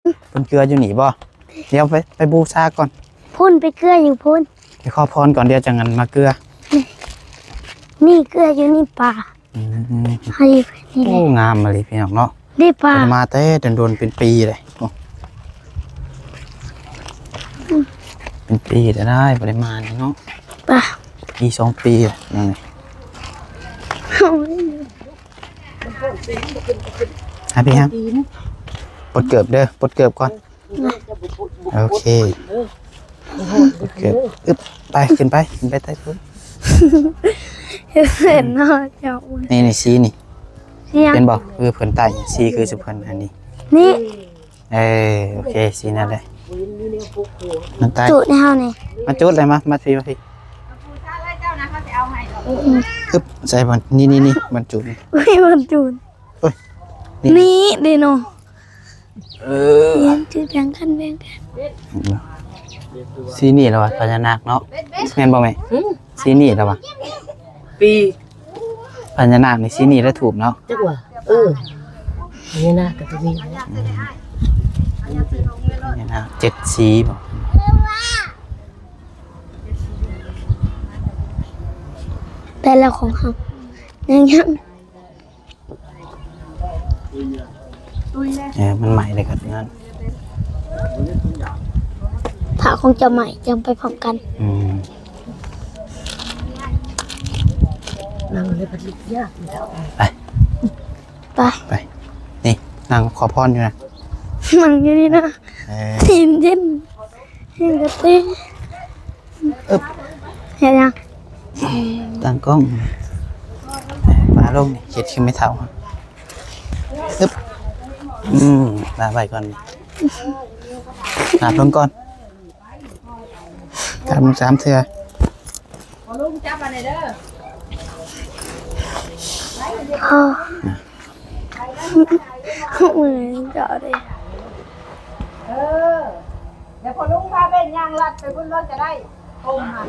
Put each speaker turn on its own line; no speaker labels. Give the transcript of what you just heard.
เพิ่นเกลืออยู่นี่บ่เดี๋ยวไปบูชาก่อน
พุ่นไปเกลืออยู่พุ่น
ไปขอพรก่อนเดี๋ยวจังงั้นมาเกลือ
นี่เกลืออยู่นี่ป่าให้นี่แห
โอ้
ละ
งามมาเลยพี่น้องเนาะ
ได้ป่า
มาแต่โดนเป็นปีเลยเป็นปีได้บ่ได้มาเนาะ
ป่า
ปี2 ปีนั่นพี่ฮะปลดเกือบเด้อปลดเกือบก่อนโอเคปลดเกือบอึ๊บไปขึ้นไปใต้พื้น
เห็นเนาะเจ้า
นี่ซีนี่เป็นบอกคือเพิ่นใต้ซีคือสุพรรณอันนี้
นี่
โอเคซีนั่นเลยมันใต้
จุดในเฮานี่
มาจุดเลยมาพี่อึ๊บใส่บอลนี่มันจุด
อุ้ยมันจุดนี่เดโนจุดแบ่งกัน
ซีนี่แล้ววะพญานาคเนาะแม่นบ่แม่ซีนี่แล้ววะ
ปี
พญานาคนี่ซีนี่แล้วถูกเนาะ
จักว่าพญานาคก็มี
พญานาค7 สีบ่
แต่ละของเฮายัง
มันใหม่เลยครับงั้น
ถ้าคงจะใหม่จังไปพร้อมกัน
นั่งเลยพัดลิกยาก
ไปนี่นั่งขอพรอยู่นะ
นั่งอยู่นี่นะเย็นกระเต้เห็นยัง
ตั้งกล้องมาลงนี่เจ็ดขึ้นไม่เท่าอึ๊บลาไปก่อนลาลงก่อนทำ3 เทื่อ
ลุงจับมาไหนเด้
อมือเจาะเลย
เดี๋ยวพอลุงพาเป็นยางลัดไปบนรถจะได้โอมค่ะ